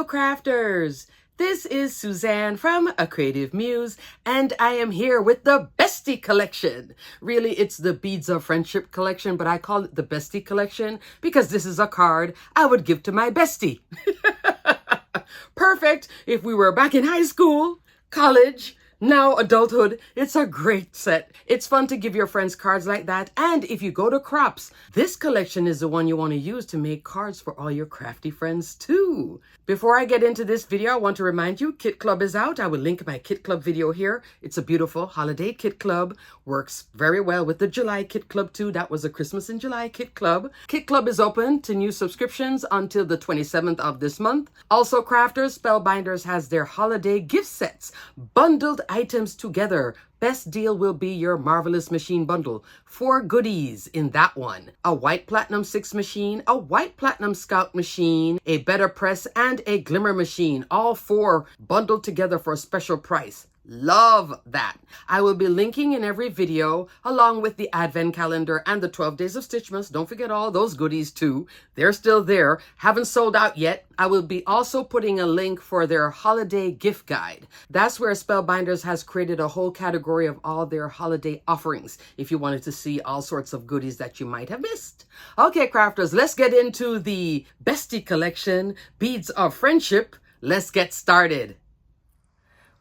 Hello crafters! This is Suzanne from A Creative Muse, and I am here with the Bestie Collection. Really, it's the Beads of Friendship collection, but I call it the Bestie Collection because this is a card I would give to my bestie. Perfect if we were back in high school, college, now adulthood. It's a great set. It's fun to give your friends cards like that. And if you go to Crops, this collection is the one you want to use to make cards for all your crafty friends too. Before I get into this video, I want to remind you, Kit Club is out. I will link my Kit Club video here. It's a beautiful holiday Kit Club. Works very well with the July Kit Club too. That was a Christmas in July Kit Club. Kit Club is open to new subscriptions until the 27th of this month. Also, Crafters, Spellbinders has their holiday gift sets, bundled items together. Best deal will be your Marvelous Machine bundle. 4 goodies in that one. A white Platinum 6 machine, a white Platinum Scout machine, a Better Press, and a Glimmer machine. All 4 bundled together for a special price. Love that. I will be linking in every video along with the advent calendar and the 12 days of Stitchmas. Don't forget all those goodies too. They're still there. Haven't sold out yet. I will be also putting a link for their holiday gift guide. That's where Spellbinders has created a whole category of all their holiday offerings if you wanted to see all sorts of goodies that you might have missed. Okay, crafters, let's get into the Bestie Collection, Beads of Friendship. Let's get started.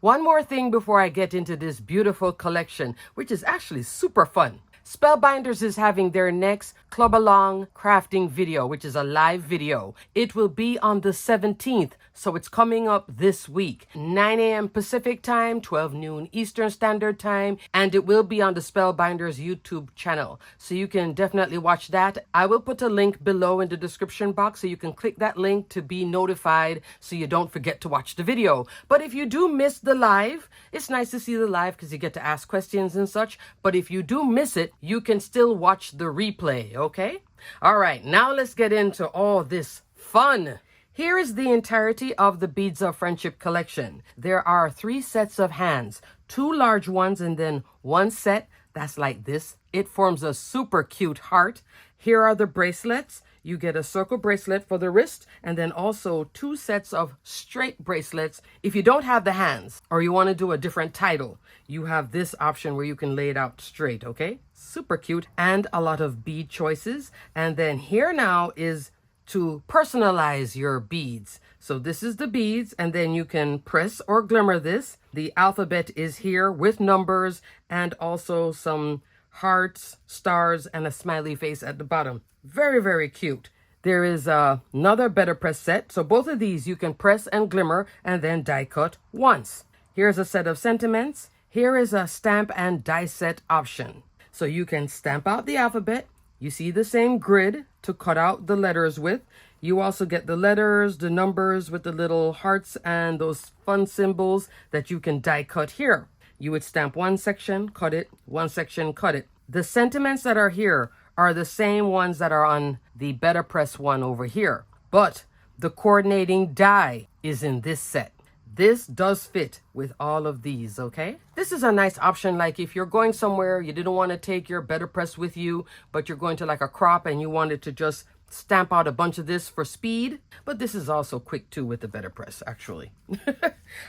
One more thing before I get into this beautiful collection, which is actually super fun. Spellbinders is having their next Club Along crafting video, which is a live video. It will be on the 17th, so it's coming up this week. 9 a.m. Pacific time, 12 noon Eastern Standard Time, and it will be on the Spellbinders YouTube channel. So you can definitely watch that. I will put a link below in the description box so you can click that link to be notified so you don't forget to watch the video. But if you do miss the live, it's nice to see the live because you get to ask questions and such. But if you do miss it, you can still watch the replay, okay? All right, now let's get into all this fun. Here is the entirety of the Beads of Friendship collection. There are 3 sets of hands, 2 large ones and then 1 set that's like this. It forms a super cute heart. Here are the bracelets. You get a circle bracelet for the wrist and then also 2 sets of straight bracelets. If you don't have the hands or you want to do a different title, you have this option where you can lay it out straight, okay? Super cute, and a lot of bead choices. And then here now is to personalize your beads. So this is the beads, and then you can press or glimmer this. The alphabet is here with numbers and also some hearts, stars, and a smiley face at the bottom. Very, very cute. There is another Better Press set. So both of these you can press and glimmer and then die cut once. Here's a set of sentiments. Here is a stamp and die set option. So you can stamp out the alphabet. You see the same grid to cut out the letters with. You also get the letters, the numbers with the little hearts and those fun symbols that you can die cut here. You would stamp one section, cut it, one section, cut it. The sentiments that are here are the same ones that are on the Better Press one over here. But the coordinating die is in this set. This does fit with all of these, okay? This is a nice option, like if you're going somewhere, you didn't want to take your Better Press with you, but you're going to like a crop and you wanted to just stamp out a bunch of this for speed. But this is also quick too with the Better Press, actually.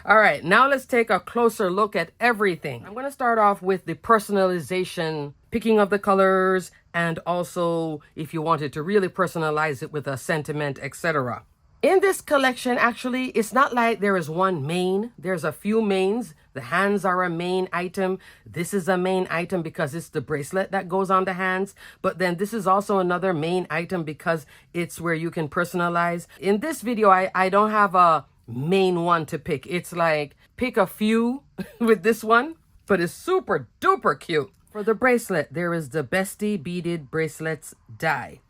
All right, now let's take a closer look at everything. I'm going to start off with the personalization, picking of the colors, and also if you wanted to really personalize it with a sentiment, etc. In this collection, actually, it's not like there is one main. There's a few mains. The hands are a main item. This is a main item because it's the bracelet that goes on the hands. But then this is also another main item because it's where you can personalize. In this video, I don't have a main one to pick. It's like pick a few with this one, but it's super duper cute. For the bracelet, there is the Bestie Beaded Bracelets die.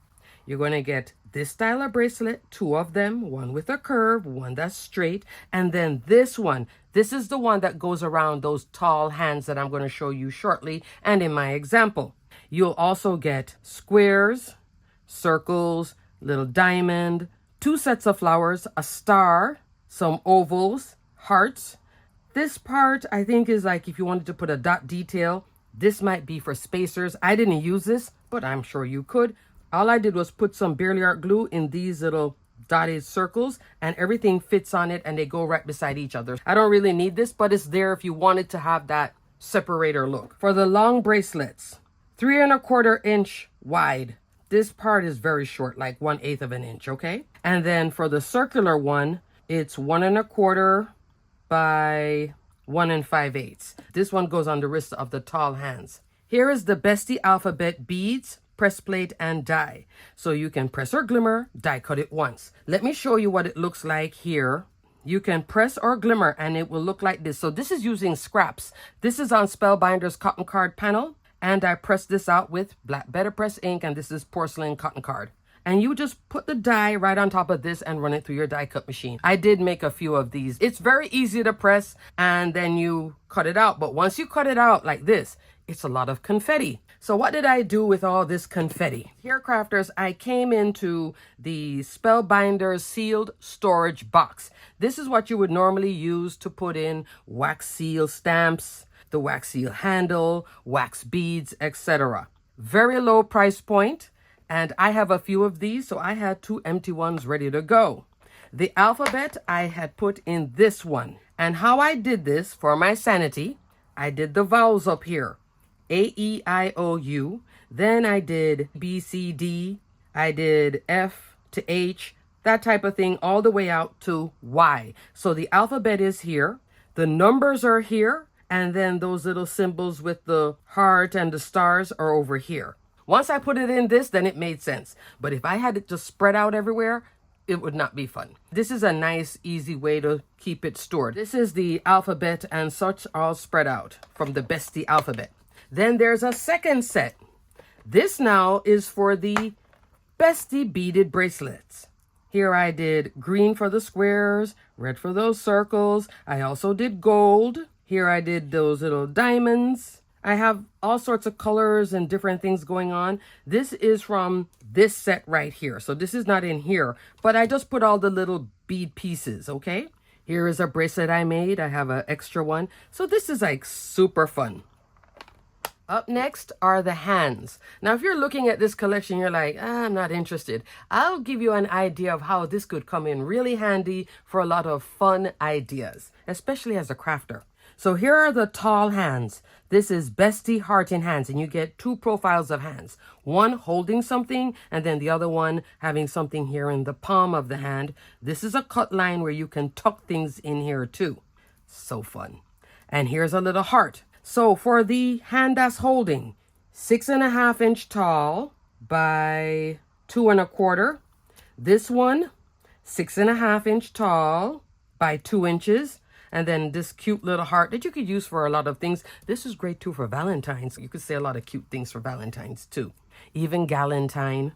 You're going to get this style of bracelet, 2 of them, one with a curve, one that's straight, and then this one. This is the one that goes around those tall hands that I'm going to show you shortly and in my example. You'll also get squares, circles, little diamond, 2 sets of flowers, a star, some ovals, hearts. This part I think is like if you wanted to put a dot detail. This might be for spacers. I didn't use this, but I'm sure you could. All I did was put some Barely Art glue in these little dotted circles, and everything fits on it and they go right beside each other. I don't really need this, but it's there if you wanted to have that separator look. For the long bracelets, 3¼ inch wide. This part is very short, like 1/8 of an inch, okay? And then for the circular one, it's 1¼ by 1 5/8. This one goes on the wrist of the tall hands. Here is the Bestie alphabet beads, press plate, and die. So you can press or glimmer, die cut it once. Let me show you what it looks like here. You can press or glimmer and it will look like this. So this is using scraps. This is on Spellbinders cotton card panel. And I pressed this out with black better press ink, and this is porcelain cotton card. And you just put the die right on top of this and run it through your die cut machine. I did make a few of these. It's very easy to press and then you cut it out. But once you cut it out like this, it's a lot of confetti. So what did I do with all this confetti? Here, crafters, I came into the Spellbinders sealed storage box. This is what you would normally use to put in wax seal stamps, the wax seal handle, wax beads, etc. Very low price point. And I have a few of these, so I had 2 empty ones ready to go. The alphabet I had put in this one. And how I did this for my sanity, I did the vowels up here. A, E, I, O, U. Then I did B, C, D. I did F to H, that type of thing, all the way out to Y. So the alphabet is here. The numbers are here. And then those little symbols with the heart and the stars are over here. Once I put it in this, then it made sense. But if I had it just spread out everywhere, it would not be fun. This is a nice, easy way to keep it stored. This is the alphabet and such all spread out from the Bestie alphabet. Then there's a second set. This now is for the Bestie beaded bracelets. Here I did green for the squares, red for those circles. I also did gold. Here I did those little diamonds. I have all sorts of colors and different things going on. This is from this set right here. So this is not in here, but I just put all the little bead pieces, okay? Here is a bracelet I made. I have an extra one. So this is like super fun. Up next are the hands. Now, if you're looking at this collection, you're like, I'm not interested. I'll give you an idea of how this could come in really handy for a lot of fun ideas, especially as a crafter. So here are the tall hands. This is Bestie heart in hands, and you get 2 profiles of hands. One holding something, and then the other one having something here in the palm of the hand. This is a cut line where you can tuck things in here too. So fun. And here's a little heart. So for the hand that's holding, 6½ inch tall by 2¼ This one, 6½ inch tall by 2 inches. And then this cute little heart that you could use for a lot of things. This is great too for Valentine's. You could say a lot of cute things for Valentine's too. Even Galentine.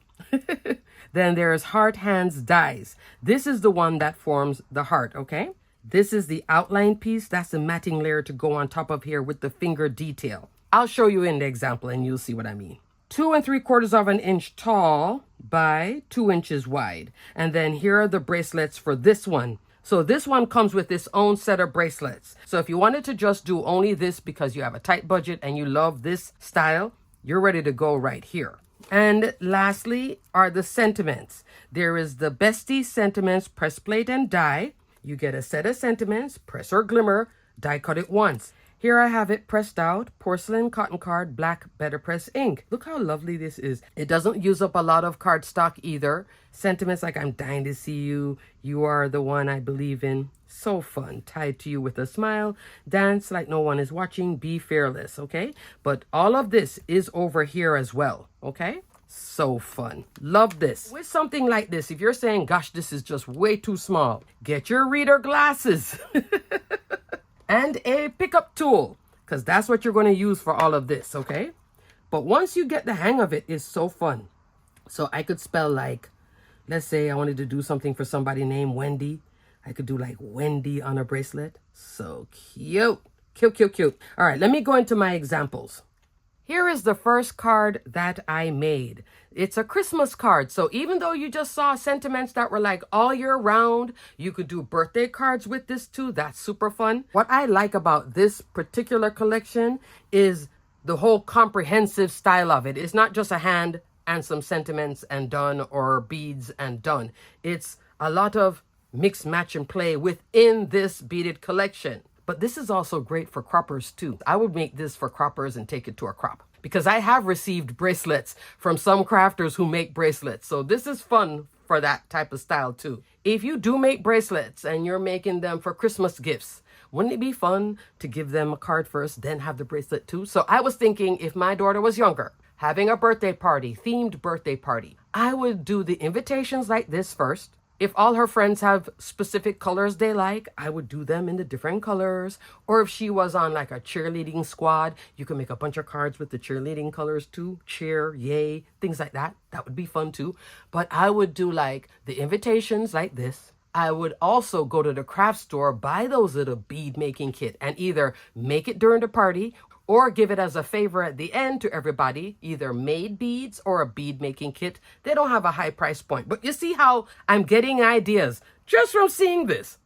Then there's heart, hands, dies. This is the one that forms the heart, okay? This is the outline piece. That's the matting layer to go on top of here with the finger detail. I'll show you in the example and you'll see what I mean. 2¾ inch tall by 2 inches wide. And then here are the bracelets for this one. So this one comes with its own set of bracelets. So if you wanted to just do only this because you have a tight budget and you love this style, you're ready to go right here. And lastly are the sentiments. There is the Bestie sentiments press plate and die. You get a set of sentiments, press or glimmer, die cut it once. Here I have it pressed out, porcelain cotton card, black better press ink. Look how lovely this is. It doesn't use up a lot of cardstock either. Sentiments like I'm dying to see you, you are the one I believe in. So fun, tied to you with a smile, dance like no one is watching, be fearless, okay? But all of this is over here as well, okay? So fun. Love this. With something like this, if you're saying, gosh, this is just way too small, get your reader glasses. And a pickup tool, because that's what you're going to use for all of this, okay? But once you get the hang of it, it's so fun. So I could spell like, let's say I wanted to do something for somebody named Wendy. I could do like Wendy on a bracelet. So cute. Cute, cute, cute. All right, let me go into my examples. Here is the first card that I made. It's a Christmas card. So even though you just saw sentiments that were like all year round, you could do birthday cards with this too. That's super fun. What I like about this particular collection is the whole comprehensive style of it. It's not just a hand and some sentiments and done, or beads and done. It's a lot of mix, match, and play within this beaded collection. But this is also great for croppers too. I would make this for croppers and take it to a crop, because I have received bracelets from some crafters who make bracelets. So this is fun for that type of style too. If you do make bracelets and you're making them for Christmas gifts, wouldn't it be fun to give them a card first, then have the bracelet too? So I was thinking, if my daughter was younger, having a birthday party, themed birthday party, I would do the invitations like this first. If all her friends have specific colors they like, I would do them in the different colors. Or if she was on like a cheerleading squad, you can make a bunch of cards with the cheerleading colors too. Cheer, yay, things like that. That would be fun too. But I would do like the invitations like this. I would also go to the craft store, buy those little bead making kit, and either make it during the party or give it as a favor at the end to everybody, either made beads or a bead making kit. They don't have a high price point, but you see how I'm getting ideas just from seeing this.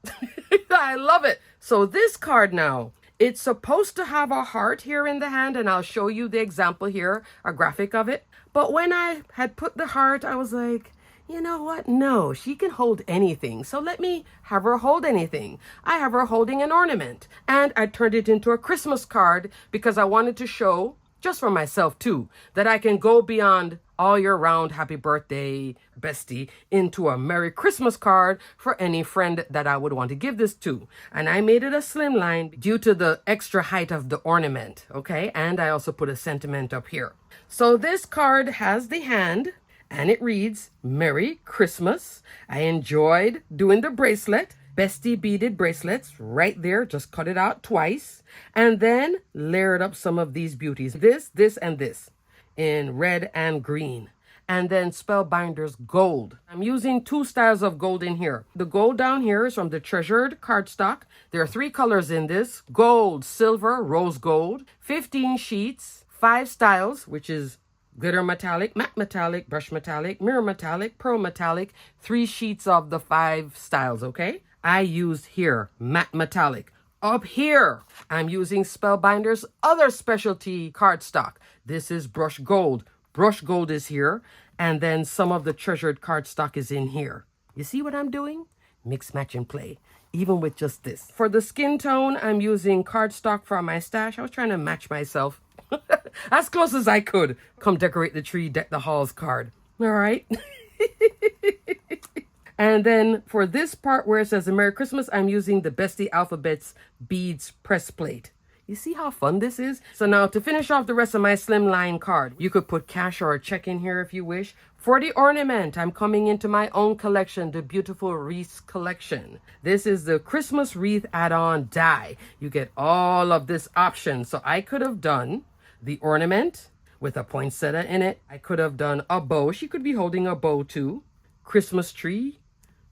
I love it. So this card now, it's supposed to have a heart here in the hand, and I'll show you the example here, a graphic of it. But when I had put the heart, I was like, you know what? No, she can hold anything. So let me have her hold anything. I have her holding an ornament, and I turned it into a Christmas card because I wanted to show, just for myself too, that I can go beyond all year round happy birthday bestie into a Merry Christmas card for any friend that I would want to give this to. And I made it a slimline due to the extra height of the ornament. Okay. And I also put a sentiment up here. So this card has the hand, and it reads, Merry Christmas. I enjoyed doing the bracelet. Bestie beaded bracelets right there. Just cut it out twice. And then layered up some of these beauties. This, and this in red and green. And then Spellbinders gold. I'm using 2 styles of gold in here. The gold down here is from the treasured cardstock. There are 3 colors in this: gold, silver, rose gold. 15 sheets, 5 styles, which is glitter metallic, matte metallic, brush metallic, mirror metallic, pearl metallic. 3 sheets of the 5 styles, okay? I used here matte metallic. Up here, I'm using Spellbinders' other specialty cardstock. This is brush gold. Brush gold is here. And then some of the treasured cardstock is in here. You see what I'm doing? Mix, match, and play. Even with just this. For the skin tone, I'm using cardstock from my stash. I was trying to match myself. As close as I could. Come decorate the tree, deck the halls card. All right. And then for this part where it says Merry Christmas, I'm using the Bestie Alphabets beads press plate. You see how fun this is? So now to finish off the rest of my slimline card, you could put cash or a check in here if you wish. For the ornament, I'm coming into my own collection, the beautiful wreaths collection. This is the Christmas wreath add-on die. You get all of this option. So I could have done the ornament with a poinsettia in it. I could have done a bow. She could be holding a bow too. Christmas tree,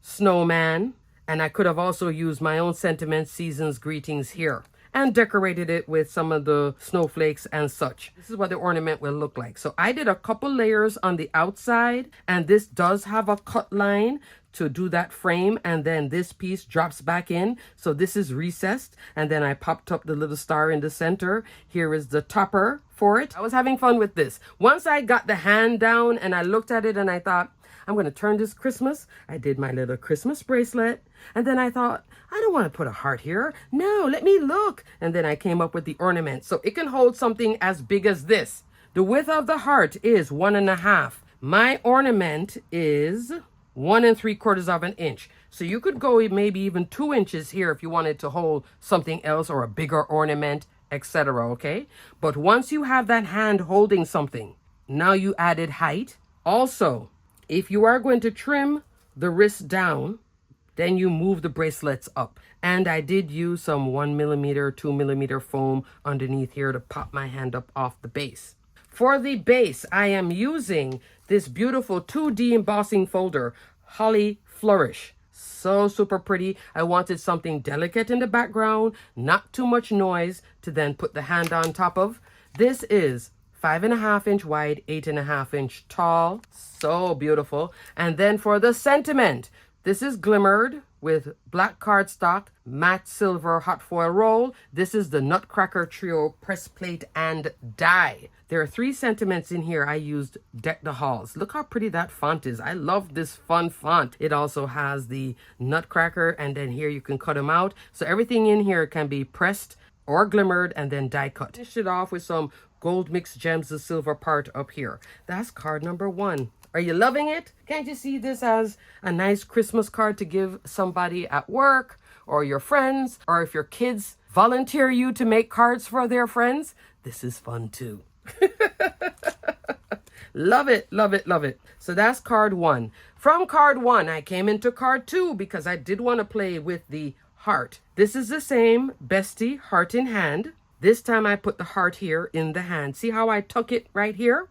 snowman, and I could have also used my own sentiments, seasons, greetings here, and decorated it with some of the snowflakes and such. This is what the ornament will look like. So I did a couple layers on the outside, and this does have a cut line to do that frame, and then this piece drops back in. So this is recessed, and then I popped up the little star in the center. Here is the topper for it. I was having fun with this. Once I got the hand down and I looked at it and I thought, I'm going to turn this Christmas. I did my little Christmas bracelet. And then I thought, I don't want to put a heart here. No, let me look. And then I came up with the ornament. So it can hold something as big as this. The width of the heart is 1.5. My ornament is 1 3/4 of an inch. So you could go maybe even 2 inches here if you wanted to hold something else or a bigger ornament, etc. Okay. But once you have that hand holding something, now you added height. Also, if you are going to trim the wrist down, then you move the bracelets up. And I did use some 1mm, 2mm foam underneath here to pop my hand up off the base. For the base, I am using this beautiful 2D embossing folder, Holly Flourish. So super pretty. I wanted something delicate in the background, not too much noise to then put the hand on top of. This is 5.5 inch wide, 8.5 inch tall. So beautiful. And then for the sentiment, this is glimmered with black cardstock, matte silver hot foil roll. This is the Nutcracker Trio press plate and die. There are 3 sentiments in here. I used Deck the Halls. Look how pretty that font is. I love this fun font. It also has the Nutcracker, and then here you can cut them out. So everything in here can be pressed or glimmered and then die cut. Finish it off with some gold mixed gems, the silver part up here. That's card number 1. Are you loving it? Can't you see this as a nice Christmas card to give somebody at work or your friends, or if your kids volunteer you to make cards for their friends? This is fun too. Love it, love it, love it. So that's card 1. From card 1, I came into card 2 because I did want to play with the heart. This is the same Bestie heart in hand. This time I put the heart here in the hand. See how I tuck it right here?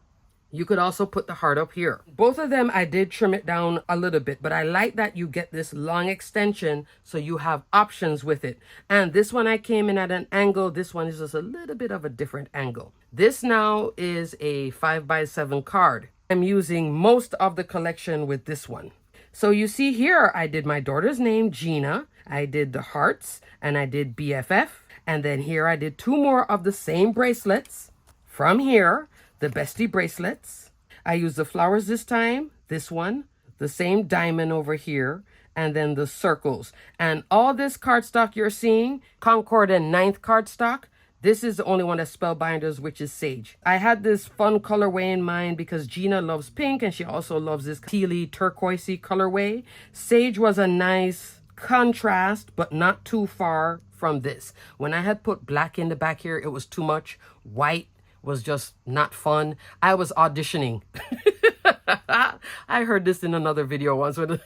You could also put the heart up here. Both of them I did trim it down a little bit, but I like that you get this long extension so you have options with it. And this one I came in at an angle. This one is just a little bit of a different angle. This now is a 5x7 card. I'm using most of the collection with this one. So you see here, I did my daughter's name, Gina. I did the hearts and I did BFF. And then here I did 2 more of the same bracelets. From here, the Bestie bracelets. I used the flowers this time, this one, the same diamond over here, and then the circles. And all this cardstock you're seeing, Concord and 9th cardstock, this is the only one that's Spellbinders, which is Sage. I had this fun colorway in mind because Gina loves pink and she also loves this tealy turquoisey colorway. Sage was a nice contrast, but not too far from this. When I had put black in the back here, it was too much. White was just not fun. I was auditioning. I heard this in another video once when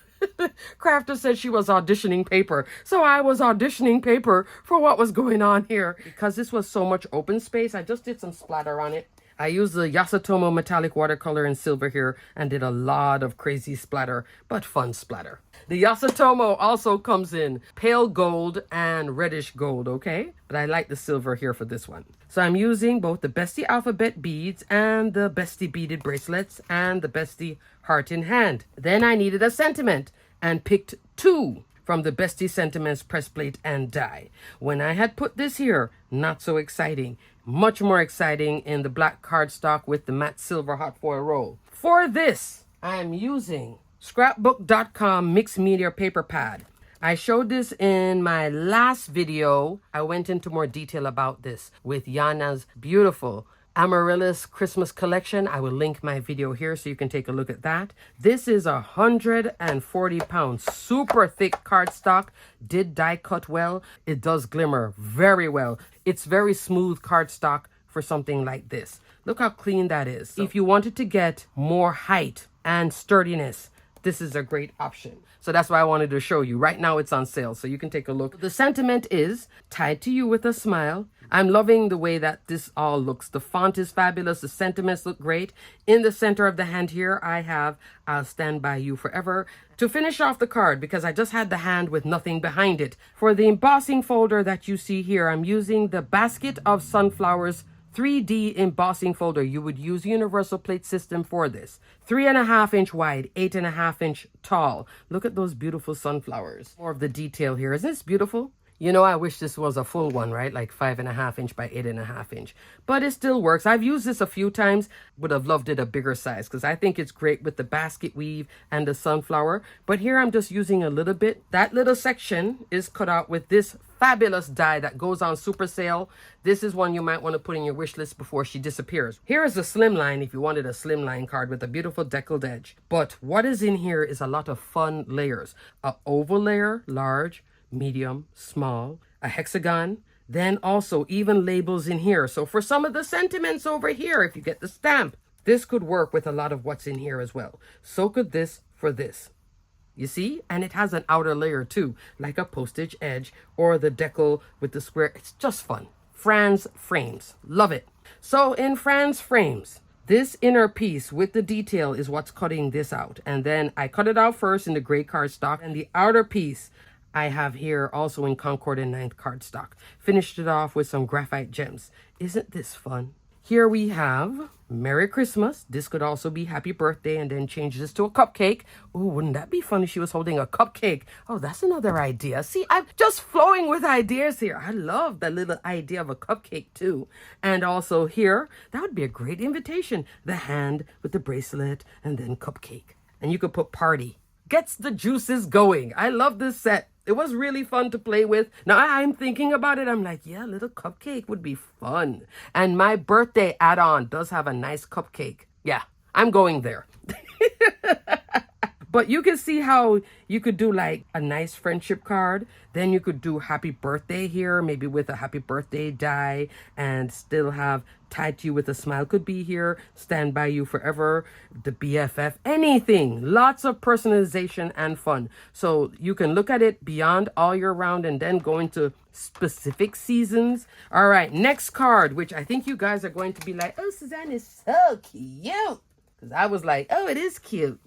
Crafter said she was auditioning paper. So I was auditioning paper for what was going on here. Because this was so much open space, I just did some splatter on it. I used the Yasutomo metallic watercolor in silver here and did a lot of crazy splatter, but fun splatter. The Yasutomo also comes in pale gold and reddish gold, okay? But I like the silver here for this one. So I'm using both the Bestie alphabet beads and the Bestie beaded bracelets and the Bestie heart in hand. Then I needed a sentiment and picked 2 from the Bestie Sentiments press plate and die. When I had put this here, not so exciting. Much more exciting in the black cardstock with the matte silver hot foil roll. For this, I'm using scrapbook.com mixed media paper pad. I showed this in my last video. I went into more detail about this with Yana's beautiful Amaryllis Christmas collection. I will link my video here so you can take a look at that. This is 140 pounds, super thick cardstock, did die cut well. It does glimmer very well. It's very smooth cardstock for something like this. Look how clean that is. So if you wanted to get more height and sturdiness, this is a great option. So that's why I wanted to show you. Right now it's on sale, so you can take a look. The sentiment is tied to you with a smile. I'm loving the way that this all looks. The font is fabulous. The sentiments look great. In the center of the hand here, I have I'll stand by you forever. To finish off the card, because I just had the hand with nothing behind it. For the embossing folder that you see here, I'm using the Basket of Sunflowers 3D embossing folder. You would use universal plate system for this. 3.5 inch wide, 8.5 inch tall. Look at those beautiful sunflowers. More of the detail here. Isn't this beautiful? You know, I wish this was a full one, right? Like 5.5 inch by 8.5 inch. But it still works. I've used this a few times. Would have loved it a bigger size because I think it's great with the basket weave and the sunflower. But here I'm just using a little bit. That little section is cut out with this fabulous die that goes on super sale. This is one you might want to put in your wish list before she disappears. Here is a Slimline if you wanted a Slimline card with a beautiful deckled edge. But what is in here is a lot of fun layers. A oval layer, large, medium, small, a hexagon, then also even labels in here. So for some of the sentiments over here, if you get the stamp, this could work with a lot of what's in here as well. So could this for this. You see? And it has an outer layer too, like a postage edge or the decal with the square. It's just fun. Franz frames. Love it. So in Franz frames, this inner piece with the detail is what's cutting this out. And then I cut it out first in the gray cardstock, and the outer piece I have here also in Concord and 9th cardstock. Finished it off with some graphite gems. Isn't this fun? Here we have Merry Christmas. This could also be Happy Birthday, and then change this to a cupcake. Oh, wouldn't that be fun if she was holding a cupcake? Oh, that's another idea. See, I'm just flowing with ideas here. I love the little idea of a cupcake too. And also here, that would be a great invitation. The hand with the bracelet and then cupcake. And you could put party. Gets the juices going. I love this set. It was really fun to play with. Now I'm thinking about it. I'm like, yeah, a little cupcake would be fun. And my birthday add-on does have a nice cupcake. Yeah, I'm going there. But you can see how you could do like a nice friendship card. Then you could do happy birthday here, maybe with a happy birthday die, and still have tied to you with a smile could be here, stand by you forever, the BFF, anything. Lots of personalization and fun. So you can look at it beyond all year round and then go into specific seasons. All right, next card, which I think you guys are going to be like, oh, Suzanne is so cute. Because I was like, oh, it is cute.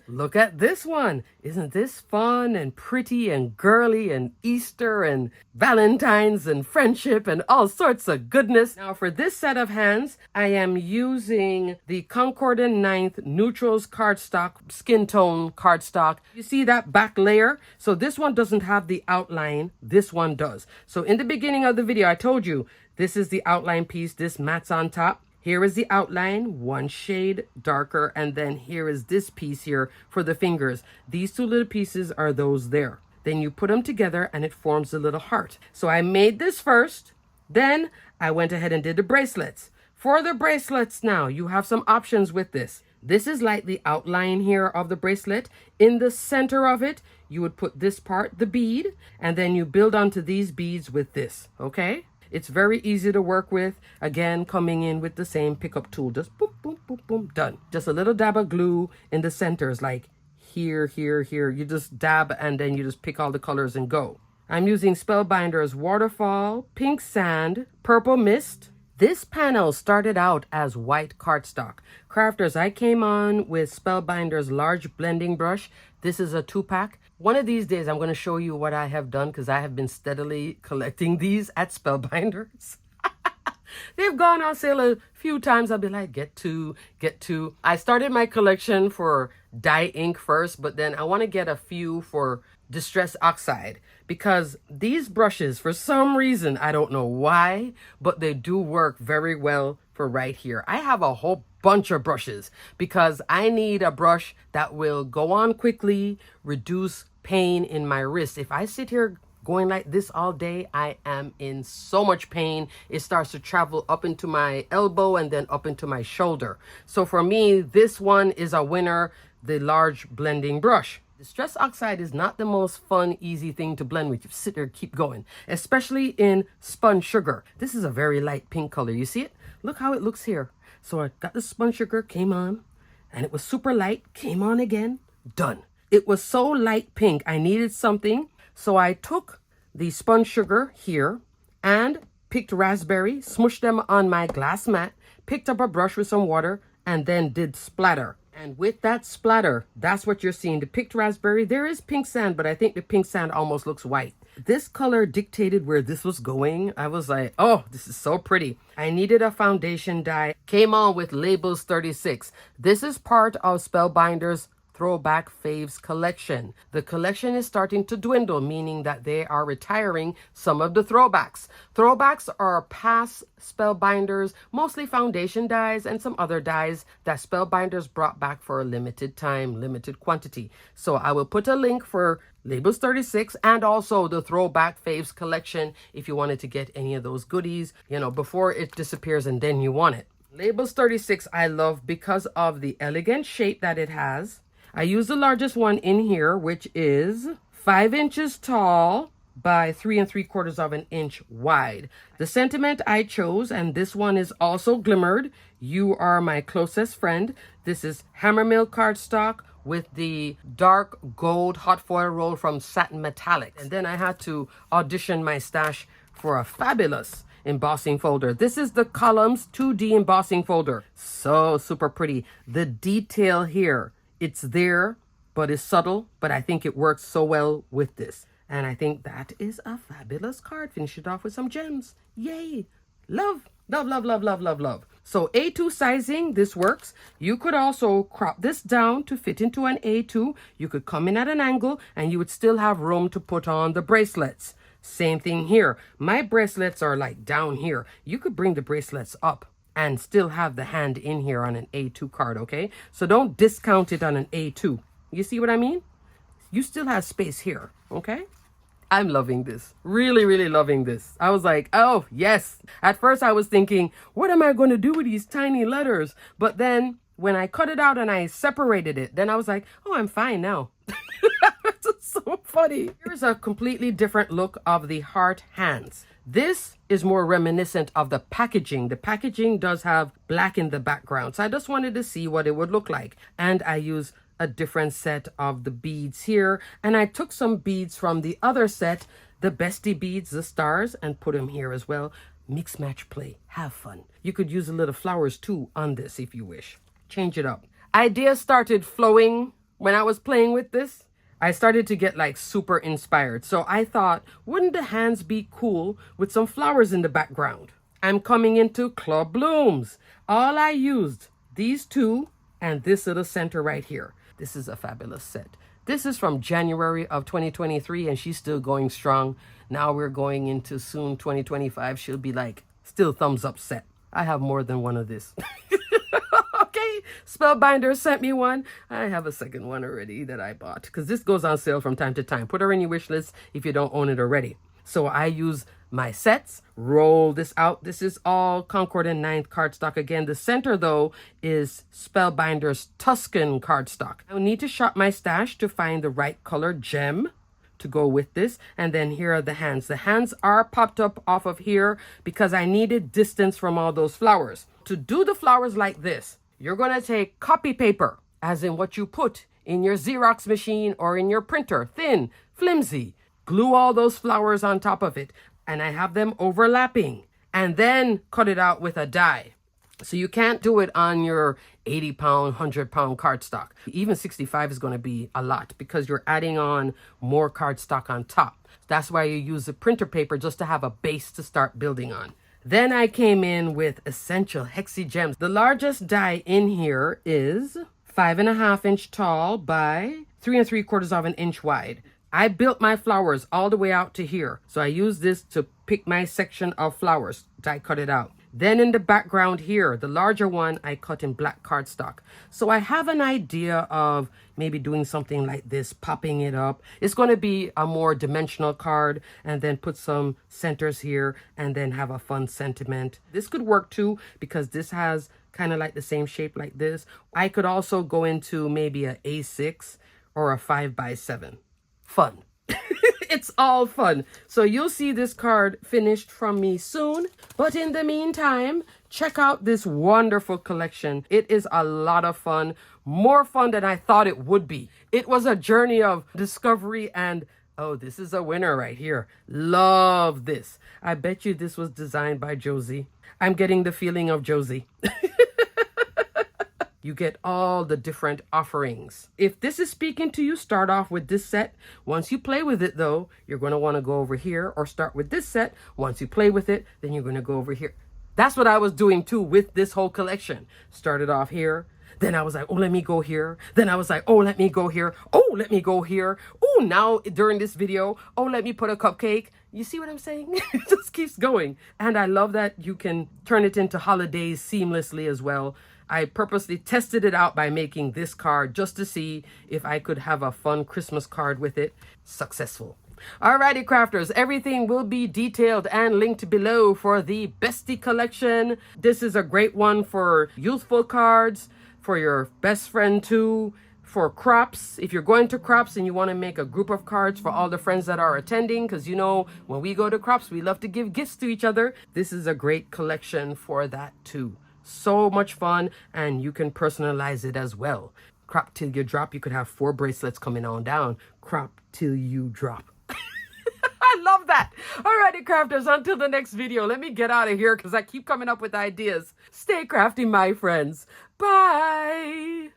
Look at this one. Isn't this fun and pretty and girly and Easter and Valentine's and friendship and all sorts of goodness? Now for this set of hands, I am using the Concordant 9th Neutrals cardstock, skin tone cardstock. You see that back layer? So this one doesn't have the outline. This one does. So in the beginning of the video, I told you, this is the outline piece. This mat's on top. Here is the outline, one shade darker, and then here is this piece here for the fingers. These two little pieces are those there. Then you put them together and it forms a little heart. So I made this first, then I went ahead and did the bracelets. For the bracelets now, you have some options with this. This is like the outline here of the bracelet. In the center of it, you would put this part, the bead, and then you build onto these beads with this, okay? It's very easy to work with. Again, coming in with the same pickup tool. Just boom, boom, boom, boom, done. Just a little dab of glue in the centers, like here, here, here. You just dab and then you just pick all the colors and go. I'm using Spellbinders Waterfall, Pink Sand, Purple Mist. This panel started out as white cardstock. Crafters, I came on with Spellbinders large blending brush. This is a 2-pack. One of these days, I'm going to show you what I have done because I have been steadily collecting these at Spellbinders. They've gone on sale a few times. I'll be like, get two. I started my collection for dye ink first, but then I want to get a few for Distress Oxide because these brushes, for some reason, I don't know why, but they do work very well for right here. I have a whole bunch of brushes because I need a brush that will go on quickly, reduce pain in my wrist. If I sit here going like this all day, I am in so much pain. It starts to travel up into my elbow and then up into my shoulder. So for me, this one is a winner, the large blending brush. Distress Oxide is not the most fun, easy thing to blend with. You sit there, keep going, especially in spun sugar. This is a very light pink color. You see it? Look how it looks here. So I got the spun sugar, came on, and it was super light, came on again, done. It was so light pink, I needed something. So I took the spun sugar here and picked raspberry, smushed them on my glass mat, picked up a brush with some water, and then did splatter. And with that splatter, that's what you're seeing. The picked raspberry, there is pink sand, but I think the pink sand almost looks white. This color dictated where this was going. I was like, oh, this is so pretty. I needed a foundation dye. Came on with Labels 36. This is part of Spellbinders Throwback Faves collection. The collection is starting to dwindle, meaning that they are retiring some of the throwbacks. Throwbacks are past Spellbinders, mostly foundation dyes and some other dyes that Spellbinders brought back for a limited time, limited quantity. So I will put a link for Labels 36 and also the Throwback Faves collection if you wanted to get any of those goodies, you know, before it disappears and then you want it. Labels 36 I love because of the elegant shape that it has. I use the largest one in here, which is 5 inches tall by 3 3/4 of an inch wide. The sentiment I chose, and this one is also glimmered. You are my closest friend. This is Hammermill cardstock with the dark gold hot foil roll from Satin Metallics. And then I had to audition my stash for a fabulous embossing folder. This is the Columns 2D embossing folder. So super pretty. The detail here, it's there, but it's subtle, but I think it works so well with this. And I think that is a fabulous card. Finish it off with some gems. Yay! Love, love, love, love, love, love, love. So A2 sizing, this works. You could also crop this down to fit into an A2. You could come in at an angle and you would still have room to put on the bracelets. Same thing here. My bracelets are like down here. You could bring the bracelets up and still have the hand in here on an A2 card, okay? So don't discount it on an A2. You see what I mean? You still have space here, okay? I'm loving this. Really, really loving this. I was like, oh, yes. At first I was thinking, what am I going to do with these tiny letters? But then when I cut it out and I separated it, then I was like, oh, I'm fine now. It's so funny. Here's a completely different look of the heart hands. This is more reminiscent of the packaging. The packaging does have black in the background. So I just wanted to see what it would look like. And I use a different set of the beads here. And I took some beads from the other set, the bestie beads, the stars, and put them here as well. Mix, match, play. Have fun. You could use a little flowers too on this if you wish. Change it up. Ideas started flowing when I was playing with this. I started to get like super inspired. So I thought, wouldn't the hands be cool with some flowers in the background? I'm coming into Club Blooms. All I used, these two and this little center right here. This is a fabulous set. This is from January of 2023 and she's still going strong. Now we're going into soon 2025. She'll be like still thumbs up set. I have more than one of this. Okay, Spellbinders sent me one. I have a second one already that I bought because this goes on sale from time to time. Put her in your wish list if you don't own it already. So I use my sets, roll this out. This is all Concord and 9th cardstock. Again, the center though is Spellbinders Tuscan cardstock. I need to shop my stash to find the right color gem to go with this. And then here are the hands. The hands are popped up off of here because I needed distance from all those flowers. To do the flowers like this, you're going to take copy paper, as in what you put in your Xerox machine or in your printer, thin, flimsy. Glue all those flowers on top of it. And I have them overlapping. And then cut it out with a die. So you can't do it on your 80-pound, 100-pound cardstock. Even 65 is going to be a lot because you're adding on more cardstock on top. That's why you use the printer paper just to have a base to start building on. Then I came in with Essential Hexi Gems. The largest die in here is 5.5 inch tall by 3 3/4 of an inch wide. I built my flowers all the way out to here. So I use this to pick my section of flowers. Die cut it out. Then in the background here, the larger one, I cut in black cardstock. So I have an idea of maybe doing something like this, popping it up. It's going to be a more dimensional card and then put some centers here and then have a fun sentiment. This could work too because this has kind of like the same shape like this. I could also go into maybe a A6 or a 5x7. Fun. It's all fun. So you'll see this card finished from me soon. But in the meantime, check out this wonderful collection. It is a lot of fun. More fun than I thought it would be. It was a journey of discovery and, oh, this is a winner right here. Love this. I bet you this was designed by Josie. I'm getting the feeling of Josie. You get all the different offerings. If this is speaking to you, start off with this set. Once you play with it though, you're going to want to go over here or start with this set. Once you play with it, then you're going to go over here. That's what I was doing too with this whole collection. Started off here. Then I was like, oh, let me go here. Then I was like, oh, let me go here. Oh, let me go here. Oh, now during this video, oh, let me put a cupcake. You see what I'm saying? It just keeps going. And I love that you can turn it into holidays seamlessly as well. I purposely tested it out by making this card just to see if I could have a fun Christmas card with it. Successful. Alrighty, crafters, everything will be detailed and linked below for the Bestie collection. This is a great one for youthful cards, for your best friend too, for crops. If you're going to crops and you want to make a group of cards for all the friends that are attending, because you know, when we go to crops, we love to give gifts to each other. This is a great collection for that too. So much fun, and you can personalize it as well. Crop till you drop. You could have 4 bracelets coming on down. Crop till you drop. I love that. Alrighty, crafters, until the next video, let me get out of here because I keep coming up with ideas. Stay crafty, my friends. Bye.